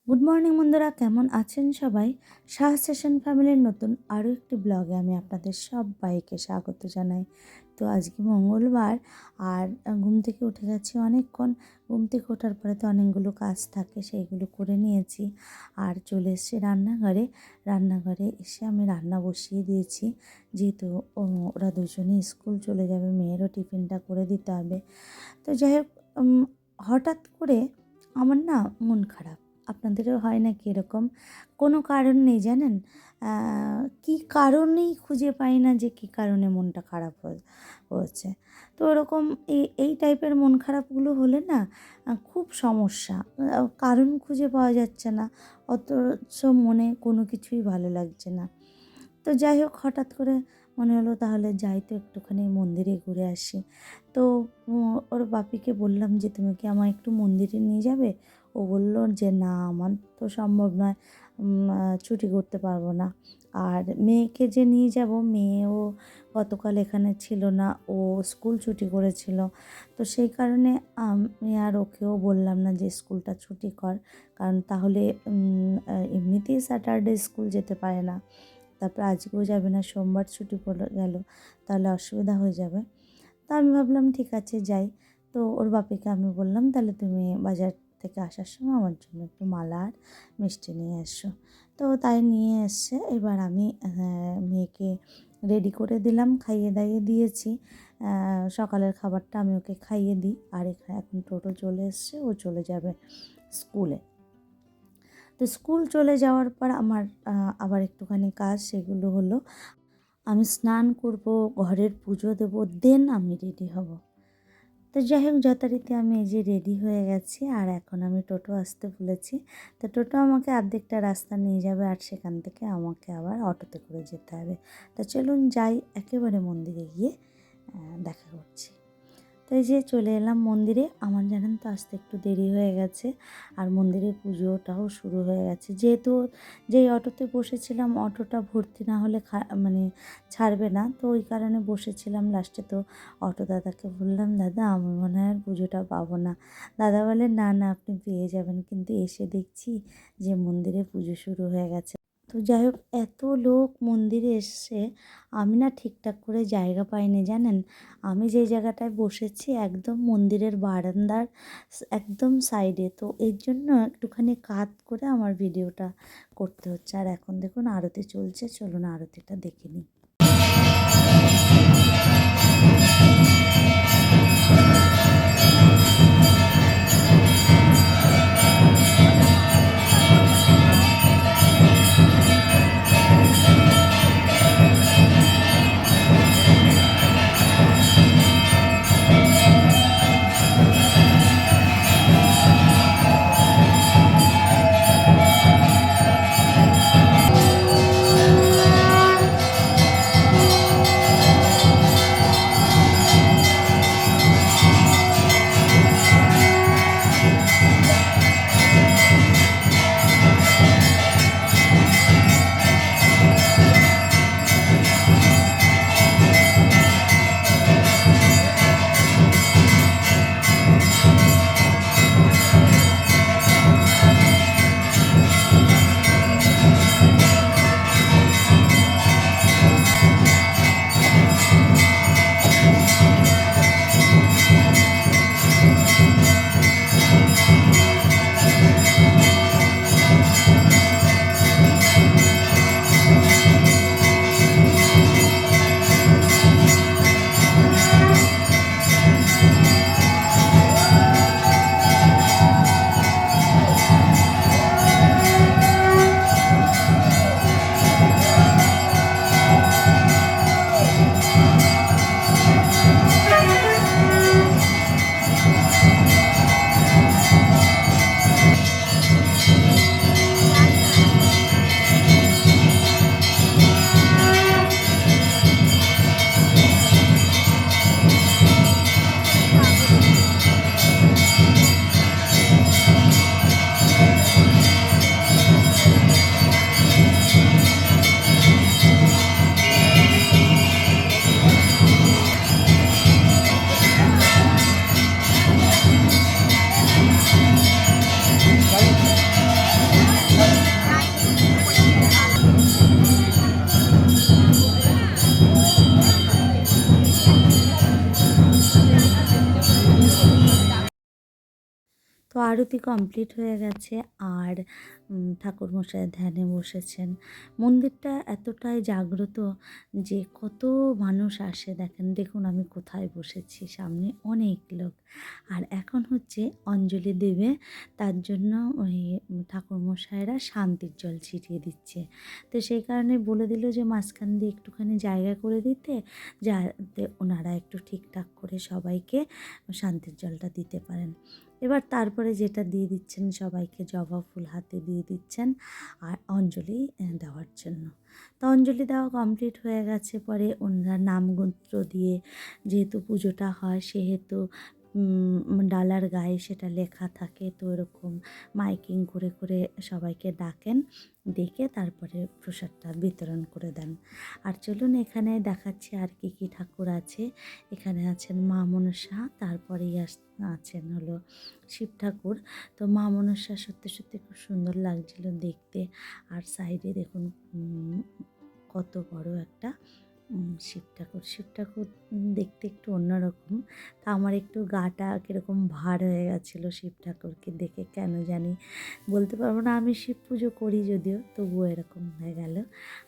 Good morning বন্ধুরা, কেমন আছেন সবাই? শাহ সেশন ফ্যামিলির নতুন আরও একটি ব্লগে আমি আপনাদের সবাইকে স্বাগত জানাই। তো আজকে মঙ্গলবার আর ঘুম থেকে উঠে গেছি অনেকক্ষণ। ঘুম থেকে ওঠার পরে তো অনেকগুলো কাজ থাকে, সেইগুলো করে নিয়েছি আর চলে এসেছি রান্নাঘরে এসে আমি রান্না বসিয়ে দিয়েছি। যেহেতু ওরা দুজনেই স্কুল চলে যাবে, মেয়েরও টিফিনটা করে দিতে হবে। তো যাই হোক, হঠাৎ করে আমার না মন খারাপ। আপনাদেরও হয় নাকি এরকম? কোনো কারণ নেই, জানেন? কী কারণেই খুঁজে পাই না যে কী কারণে মনটা খারাপ হয়েছে। তো ওরকম এই টাইপের মন খারাপগুলো হলে না খুব সমস্যা। কারণ খুঁজে পাওয়া যাচ্ছে না, অথচ মনে কোনো কিছুই ভালো লাগছে না। তো যাই হোক, হঠাৎ করে মনে হলো তাহলে যাই তো একটুখানি মন্দিরে ঘুরে আসি। তো ওর বাপিকে বললাম যে তুমি কি আমায় একটু মন্দিরে নিয়ে যাবে? ও বলল যে না, আমার তো সম্ভব নয়, ছুটি করতে পারবো না। আর মেয়েকে যে নিয়ে যাব, মেয়েও গতকাল এখানে ছিল না, ও স্কুল ছুটি করেছিল। তো সেই কারণে আমি আর ওকেও বললাম না যে স্কুলটা ছুটি কর, কারণ তাহলে এমনিতেই স্যাটারডে স্কুল যেতে পারে না, তারপর আজকেও যাবে না, সোমবার ছুটি পড়ে গেল, তাহলে অসুবিধা হয়ে যাবে। তো আমি ভাবলাম ঠিক আছে যাই। তো ওর বাপিকে আমি বললাম তাহলে তুমি বাজার থেকে আসার সময় আমার জন্য একটু মালা আর মিষ্টি নিয়ে এসো। তো তাই নিয়ে এসছে। এবার আমি মেয়েকে রেডি করে দিলাম, খাইয়ে দাইয়ে দিয়েছি। সকালের খাবারটা আমি ওকে খাইয়ে দিই, আর এখন টোটো চলে এসছে, ও চলে যাবে স্কুলে। তো স্কুল চলে যাওয়ার পর আমার আবার একটুখানি কাজ, সেগুলো হলো আমি স্নান করব, ঘরের পুজো দেবো, দেন আমি রেডি হব। তো যাই হোক, যথারীতি আমি এই যে রেডি হয়ে গেছি, আর এখন আমি টোটো আসতে বলেছি। তো টোটো আমাকে অর্ধেকটা রাস্তা নিয়ে যাবে, আর সেখান থেকে আমাকে আবার অটোতে করে যেতে হবে। তো চলুন যাই, একেবারে মন্দিরে গিয়ে দেখা করছি। তো এই যে চলে এলাম মন্দিরে। আমার জানেন তো আসতে একটু দেরি হয়ে গেছে, আর মন্দিরে পুজোটাও শুরু হয়ে গেছে। যেহেতু যেই অটোতে বসেছিলাম, অটোটা ভর্তি না হলে মানে ছাড়বে না, তো ওই কারণে বসেছিলাম। লাস্টে তো অটো দাদাকে বললাম, দাদা আমি মনে হয় আর পুজোটা পাবো না। দাদা বলে না না, আপনি পেয়ে যাবেন, কিন্তু এসে দেখছি যে মন্দিরে পুজো শুরু হয়ে গেছে। তো যাই হোক, এত লোক মন্দিরে এসছে, আমি না ঠিকঠাক করে জায়গা পাইনি, জানেন? আমি যে জায়গাটায় বসেছি একদম মন্দিরের বারান্দার একদম সাইডে, তো এর জন্য একটুখানি কাত করে আমার ভিডিওটা করতে হচ্ছে। আর এখন দেখুন আরতি চলছে, চলুন আরতিটা দেখে নিই। আরতি কমপ্লিট হয়ে গেছে আর ঠাকুরমশাই ধ্যানে বসেছেন। মন্দিরটা এতটাই জাগ্রত যে কত মানুষ আসে দেখুন আমি কোথায় বসেছি, সামনে অনেক লোক। আর এখন হচ্ছে অঞ্জলি দেবে, তার জন্য ওই ঠাকুরমশাইরা শান্তির জল ছিটিয়ে দিচ্ছে। তো সেই কারণে বলে দিল যে মাঝখান দিয়ে একটুখানি জায়গা করে দিতে, যাতে ওনারা একটু ঠিকঠাক করে সবাইকে শান্তির জলটা দিতে পারেন। এবার তারপরে যেটা দিয়ে দিচ্ছেন, সবাইকে জবা ফুল হাতে দিয়ে দিচ্ছেন আর অঞ্জলি দেওয়ার জন্য। তো অঞ্জলি দেওয়া কমপ্লিট হয়ে গেছে পরে ওনারা নামগন্ত্র দিয়ে, যেহেতু পুজোটা হয় সেহেতু ডালার গায়ে সেটা লেখা থাকে, তো এরকম মাইকিং করে করে সবাইকে ডাকেন, ডেকে তারপরে প্রসাদটা বিতরণ করে দেন। আর চলুন এখানে দেখাচ্ছি আর কি কি ঠাকুর আছে। এখানে আছেন মা মনসা, তারপরেই আছেন হলো শিব ঠাকুর। তো মা মনসা সত্যি সত্যি খুব সুন্দর লাগছিল দেখতে। আর সাইডে দেখুন কত বড় একটা শিব ঠাকুর দেখতে একটু অন্যরকম। তা আমার একটু গাটা কীরকম ভার হয়ে গেছিলো শিব ঠাকুরকে দেখে, কেন জানি বলতে পারবো না। আমি শিব পুজো করি যদিও, তবুও এরকম হয়ে গেল।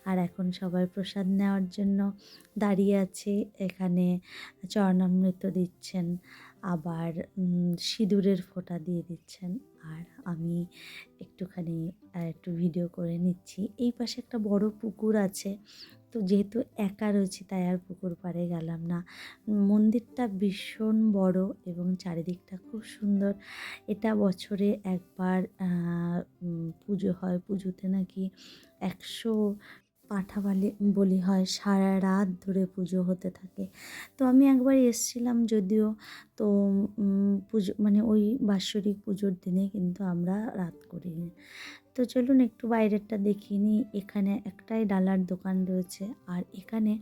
আর এখন সবাই প্রসাদ নেওয়ার জন্য দাঁড়িয়ে আছে। এখানে চরণামৃত দিচ্ছেন, আবার সিঁদুরের ফোঁটা দিয়ে দিচ্ছেন। আর আমি একটুখানি একটু ভিডিও করে নিচ্ছি। এই পাশে একটা বড় পুকুর আছে, তো যেহেতু একা রয়েছি তাই আর পুকুর পাড়ে গেলাম না। মন্দিরটা ভীষণ বড় এবং চারিদিকটা খুব সুন্দর। এটা বছরে একবার পুজো হয়। পুজোতে নাকি 100 পাঠা বলি হয়, সারা রাত ধরে পুজো হতে থাকে। তো আমি একবার এসেছিলাম যদিও, তো পুজো মানে ওই বাৎসরিক পুজোর দিনে, কিন্তু আমরা রাত করিনি। তো চলুন একটু বাইরেরটা দেখিয়ে নিই। এখানে একটাই ডালার দোকান রয়েছে আর এখানে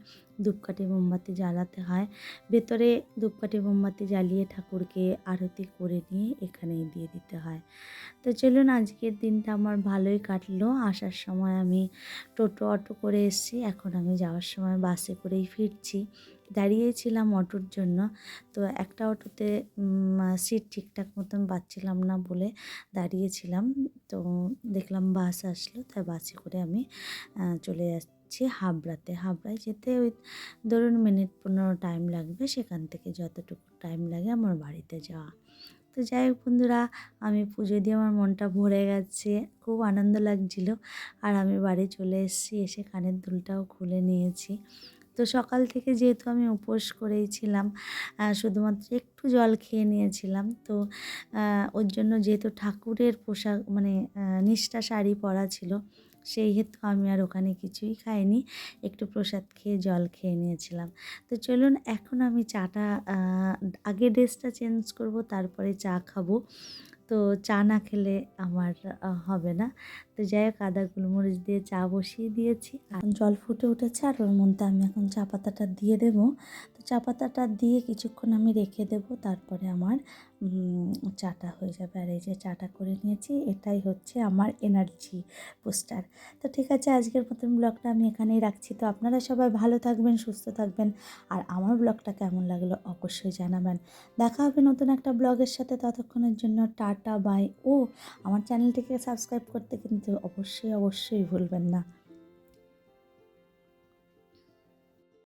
ধূপকাঠি মোমবাতি জ্বালাতে হয়। ভেতরে ধূপকাঠি মোমবাতি জ্বালিয়ে ঠাকুরকে আরতি করে নিয়ে এখানেই দিয়ে দিতে হয়। তো চলুন আজকের দিনটা আমার ভালোই কাটলো। আসার সময় আমি অটো করে এসেছি, এখন আমি যাওয়ার সময় বাসে করেই ফিরছি। দাঁড়িয়েছিলাম অটোর জন্য, তো একটা অটোতে সিট ঠিকঠাক মতন পাচ্ছিলাম না বলে দাঁড়িয়েছিলাম। তো দেখলাম বাস আসলো, তাই বাসে করে আমি চলে যাচ্ছি হাবড়ায় যেতে ওই ধরুন মিনিট 15 টাইম লাগবে, সেখান থেকে যতটুকু টাইম লাগে আমার বাড়িতে যাওয়া। তো যাই হোক বন্ধুরা, আমি পুজো দিয়ে আমার মনটা ভরে গেছে, খুব আনন্দ লাগছিল। আর আমি বাড়ি চলে এসেছি, এসে কানের দুলটাও খুলে নিয়েছি। তো সকাল থেকে যেহেতু আমি উপোস করেইছিলাম, শুধুমাত্র একটু জল খেয়ে নিয়েছিলাম। তো ওর জন্য যেহেতু ঠাকুরের পোশাক মানে নিষ্ঠা শাড়ি পরা ছিল, সেই হেতু আমি আর ওখানে কিছুই খাইনি, একটু প্রসাদ খেয়ে জল খেয়ে নিয়েছিলাম। তো চলুন এখন আমি চাটা আগে ড্রেসটা চেঞ্জ করব, তারপরে চা খাবো। তো চা না খেলে আমার হবে না। তো যাই হোক আদা গোলমরিচ দিয়ে চা বসিয়ে দিয়েছি, এখন জল ফুটে উঠেছে আর ওর মধ্যে আমি এখন চা পাতাটা দিয়ে দেবো। তো চা পাতাটা দিয়ে কিছুক্ষণ আমি রেখে দেবো, তারপরে আমার চাটা হয়ে যাবে। আর এই যে চাটা করে নিয়েছি, এটাই হচ্ছে আমার এনার্জি বুস্টার। তো ঠিক আছে, আজকের মতন ব্লগটা আমি এখানেই রাখছি। তো আপনারা সবাই ভালো থাকবেন, সুস্থ থাকবেন, আর আমার ব্লগটা কেমন লাগলো অবশ্যই জানাবেন। দেখা হবে নতুন একটা ব্লগের সাথে, ততক্ষণের জন্য টাটা বাই। ও আমার চ্যানেলটিকে সাবস্ক্রাইব করতে কিন্তু অবশ্যই ভুলবেন না।